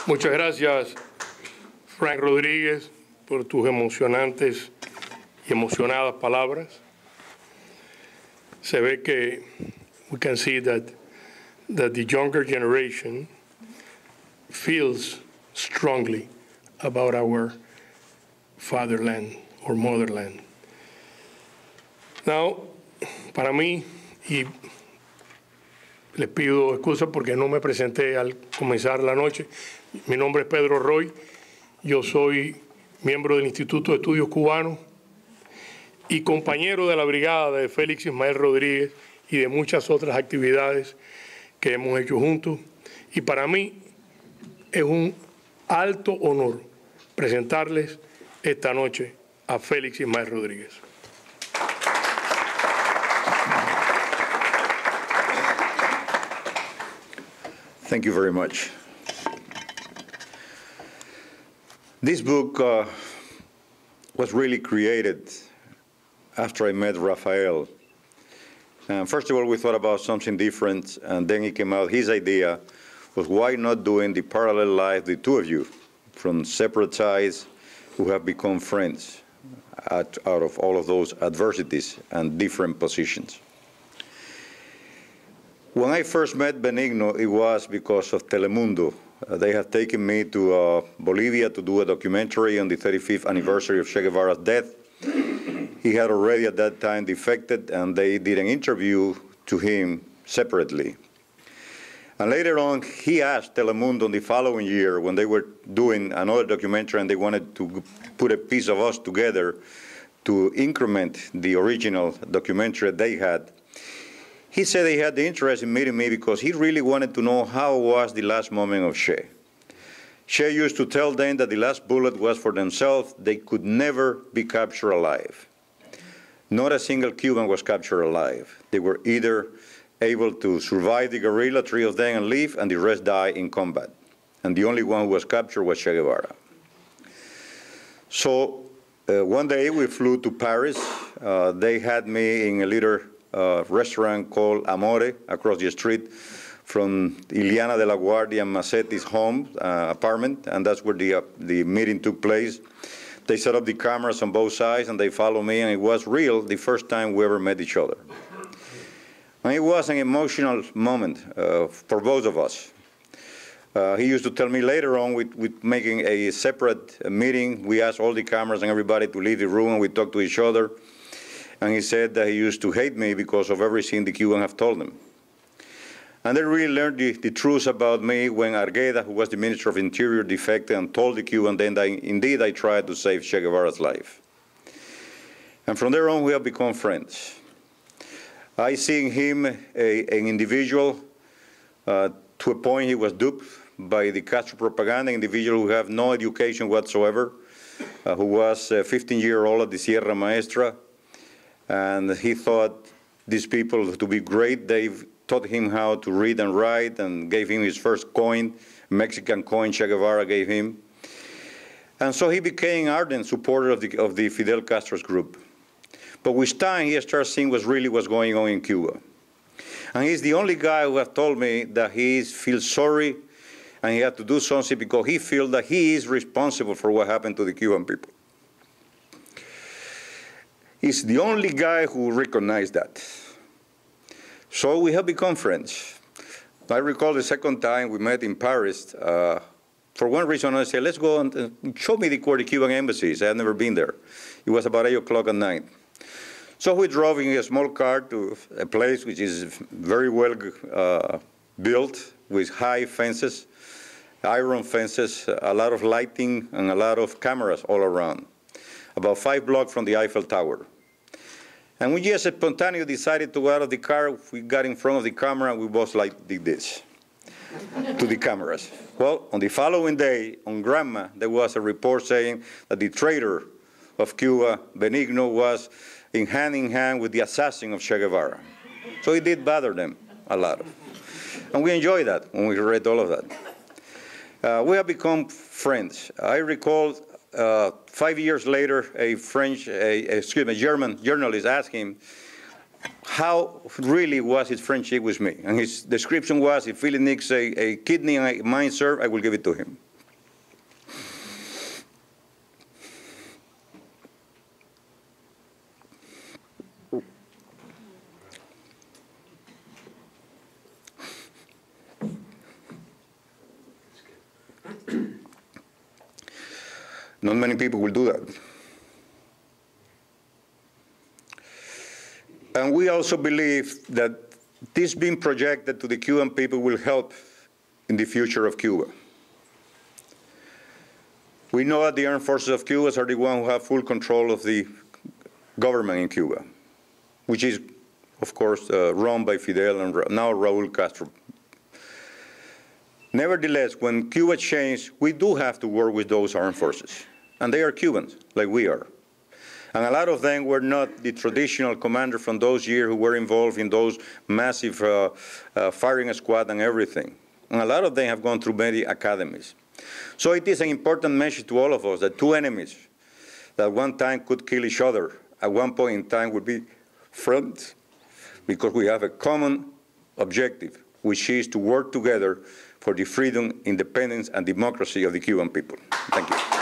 Muchas gracias, Frank Rodríguez, por tus emocionantes y emocionadas palabras. Se ve que we can see that the younger generation feels strongly about our fatherland or motherland. Now, para mí, y les pido excusa porque no me presenté al comenzar la noche, mi nombre es Pedro Roig, yo soy miembro del Instituto de Estudios Cubanos y compañero de la brigada de Félix Rodríguez y de muchas otras actividades que hemos hecho juntos. Y para mí es un alto honor presentarles esta noche a Félix Rodríguez. Thank you very much. This book was really created after I met Rafael. First of all, we thought about something different, and then it came out, his idea was why not doing the parallel life, the two of you, from separate sides who have become friends out of all of those adversities and different positions. When I first met Benigno, it was because of Telemundo. They had taken me to Bolivia to do a documentary on the 35th anniversary of Che Guevara's death. He had already at that time defected, and they did an interview to him separately. And later on, he asked Telemundo in the following year, when they were doing another documentary and they wanted to put a piece of us together to increment the original documentary that they had, he said he had the interest in meeting me because he really wanted to know how was the last moment of Che. Che used to tell them that the last bullet was for themselves. They could never be captured alive. Not a single Cuban was captured alive. They were either able to survive the guerrilla, 3 of them, and leave, and the rest died in combat. And the only one who was captured was Che Guevara. So one day we flew to Paris. They had me in a little restaurant called Amore across the street from Ileana de la Guardia and Massetti's home, apartment, and that's where the meeting took place. They set up the cameras on both sides and they followed me, and it was real the first time we ever met each other. And it was an emotional moment for both of us. He used to tell me later on, with making a separate meeting, we asked all the cameras and everybody to leave the room and we talked to each other. And he said that he used to hate me because of everything the Cubans have told him. And they really learned the truth about me when Argueda, who was the Minister of Interior, defected and told the Cubans then that indeed I tried to save Che Guevara's life. And from there on, we have become friends. I see in him an individual, to a point he was duped by the Castro propaganda, an individual who have no education whatsoever, who was 15-year-old at the Sierra Maestra. And he thought these people to be great. They taught him how to read and write and gave him his first coin, Mexican coin Che Guevara gave him. And so he became an ardent supporter of the Fidel Castro's group. But with time, he started seeing what really was going on in Cuba. And he's the only guy who has told me that he feels sorry and he had to do something because he feels that he is responsible for what happened to the Cuban people. He's the only guy who recognized that. So we have become friends. I recall the second time we met in Paris. For one reason, I said, let's go and show me where the Cuban embassy is. I had never been there. It was about 8 o'clock at night. So we drove in a small car to a place which is very well built with high fences, iron fences, a lot of lighting, and a lot of cameras all around, about 5 blocks from the Eiffel Tower. And we just spontaneously decided to go out of the car. We got in front of the camera, and we both did this to the cameras. Well, on the following day, on Granma, there was a report saying that the traitor of Cuba, Benigno, was in hand with the assassin of Che Guevara. So it did bother them a lot. And we enjoyed that when we read all of that. We have become friends. I recall 5 years later, a German journalist asked him how really was his friendship with me. And his description was, if Philip needs a kidney and a mind served, I will give it to him. Not many people will do that. And we also believe that this being projected to the Cuban people will help in the future of Cuba. We know that the armed forces of Cuba are the ones who have full control of the government in Cuba, which is, of course, run by Fidel and now Raúl Castro. Nevertheless, when Cuba changed, we do have to work with those armed forces. And they are Cubans, like we are. And a lot of them were not the traditional commander from those years who were involved in those massive firing squad and everything. And a lot of them have gone through many academies. So it is an important message to all of us that two enemies that one time could kill each other at one point in time would be friends, because we have a common objective, which is to work together for the freedom, independence, and democracy of the Cuban people. Thank you.